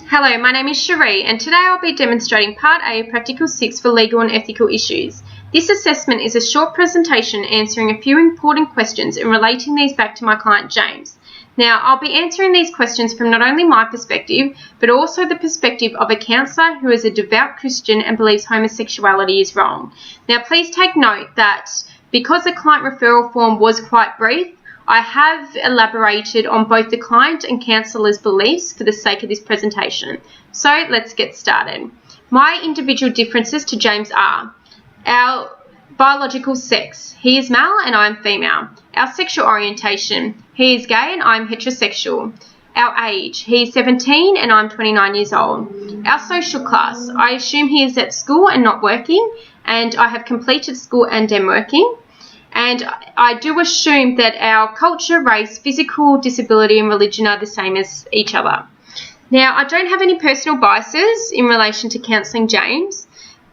Hello, my name is Cherie and today I'll be demonstrating Part A of Practical 6 for Legal and Ethical Issues. This assessment is a short presentation answering a few important questions and relating these back to my client James. Now, I'll be answering these questions from not only my perspective, but also the perspective of a counsellor who is a devout Christian and believes homosexuality is wrong. Now, please take note that because the client referral form was quite brief, I have elaborated on both the client and counsellor's beliefs for the sake of this presentation. So let's get started. My individual differences to James are our biological sex. He is male and I am female. Our sexual orientation. He is gay and I am heterosexual. Our age. He is 17 and I'm 29 years old. Our social class. I assume he is at school and not working, and I have completed school and am working. And I do assume that our culture, race, physical disability and religion are the same as each other. Now, I don't have any personal biases in relation to counselling James.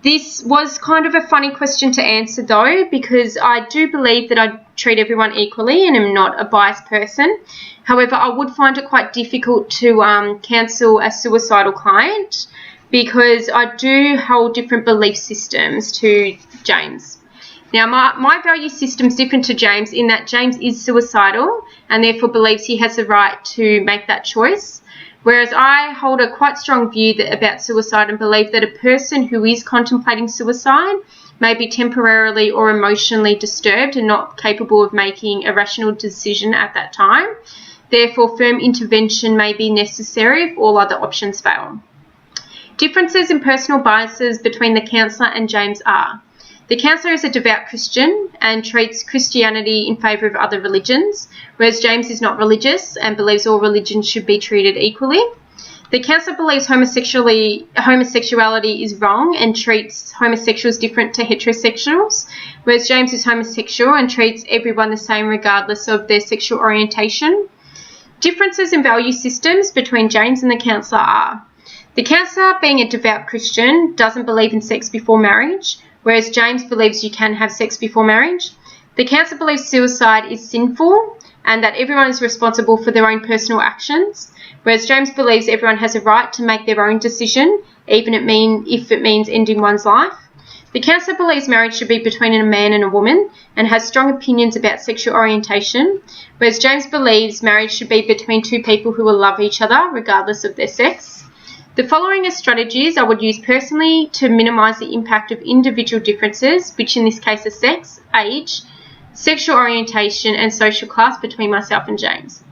This was kind of a funny question to answer though, because I do believe that I treat everyone equally and am not a biased person. However, I would find it quite difficult to counsel a suicidal client because I do hold different belief systems to James. Now, my value system is different to James in that James is suicidal and therefore believes he has the right to make that choice, whereas I hold a quite strong view about suicide and believe that a person who is contemplating suicide may be temporarily or emotionally disturbed and not capable of making a rational decision at that time. Therefore, firm intervention may be necessary if all other options fail. Differences in personal biases between the counsellor and James are: the counsellor is a devout Christian and treats Christianity in favour of other religions, whereas James is not religious and believes all religions should be treated equally. The counsellor believes homosexuality is wrong and treats homosexuals different to heterosexuals, whereas James is homosexual and treats everyone the same regardless of their sexual orientation. Differences in value systems between James and the counsellor are: the counsellor, being a devout Christian, doesn't believe in sex before marriage, whereas James believes you can have sex before marriage. The counsellor believes suicide is sinful and that everyone is responsible for their own personal actions, whereas James believes everyone has a right to make their own decision, even if it means ending one's life. The counsellor believes marriage should be between a man and a woman and has strong opinions about sexual orientation, whereas James believes marriage should be between two people who will love each other regardless of their sex. The following are strategies I would use personally to minimise the impact of individual differences, which in this case are sex, age, sexual orientation and social class between myself and James.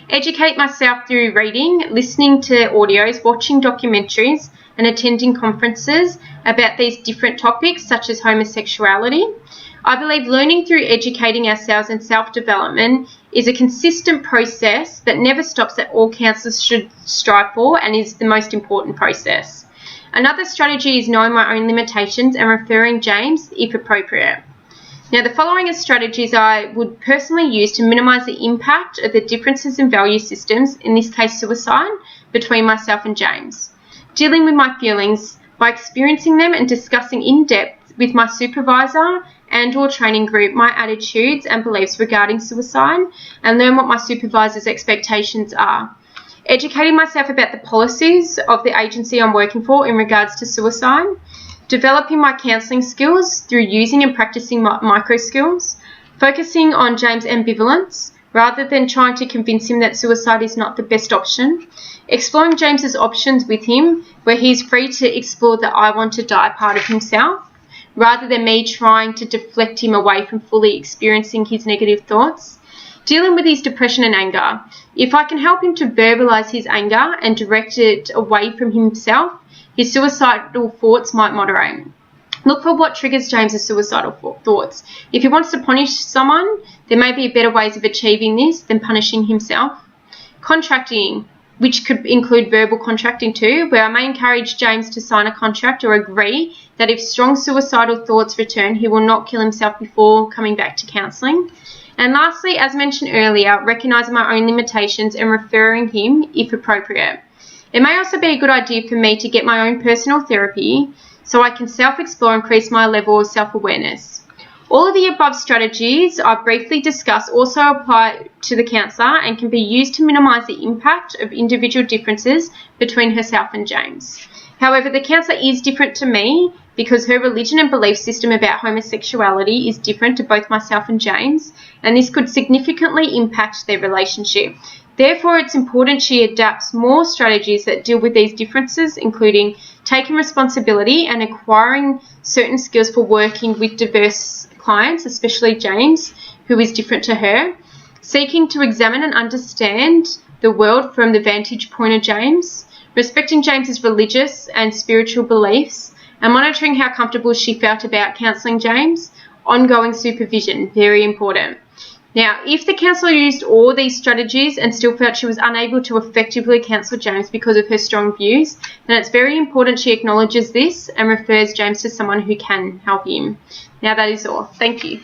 Educate myself through reading, listening to audios, watching documentaries and attending conferences about these different topics such as homosexuality. I believe learning through educating ourselves and self-development is a consistent process that never stops, that all counsellors should strive for and is the most important process. Another strategy is knowing my own limitations and referring James if appropriate. Now, the following are strategies I would personally use to minimise the impact of the differences in value systems, in this case suicide, between myself and James. Dealing with my feelings by experiencing them and discussing in depth with my supervisor and or training group my attitudes and beliefs regarding suicide and learn what my supervisor's expectations are. Educating myself about the policies of the agency I'm working for in regards to suicide. Developing my counselling skills through using and practicing micro skills. Focusing on James' ambivalence rather than trying to convince him that suicide is not the best option. Exploring James's options with him where he's free to explore the I want to die part of himself, rather than me trying to deflect him away from fully experiencing his negative thoughts. Dealing with his depression and anger. If I can help him to verbalise his anger and direct it away from himself, his suicidal thoughts might moderate. Look for what triggers James's suicidal thoughts. If he wants to punish someone, there may be better ways of achieving this than punishing himself. Contracting, which could include verbal contracting too, where I may encourage James to sign a contract or agree that if strong suicidal thoughts return, he will not kill himself before coming back to counselling. And lastly, as mentioned earlier, recognising my own limitations and referring him if appropriate. It may also be a good idea for me to get my own personal therapy so I can self-explore and increase my level of self-awareness. All of the above strategies I've briefly discussed also apply to the counsellor and can be used to minimise the impact of individual differences between herself and James. However, the counsellor is different to me because her religion and belief system about homosexuality is different to both myself and James, and this could significantly impact their relationship. Therefore, it's important she adapts more strategies that deal with these differences, including taking responsibility and acquiring certain skills for working with diverse clients, especially James, who is different to her, seeking to examine and understand the world from the vantage point of James, respecting James's religious and spiritual beliefs, and monitoring how comfortable she felt about counselling James. Ongoing supervision, very important. Now, if the counsellor used all these strategies and still felt she was unable to effectively counsel James because of her strong views, then it's very important she acknowledges this and refers James to someone who can help him. Now, that is all. Thank you.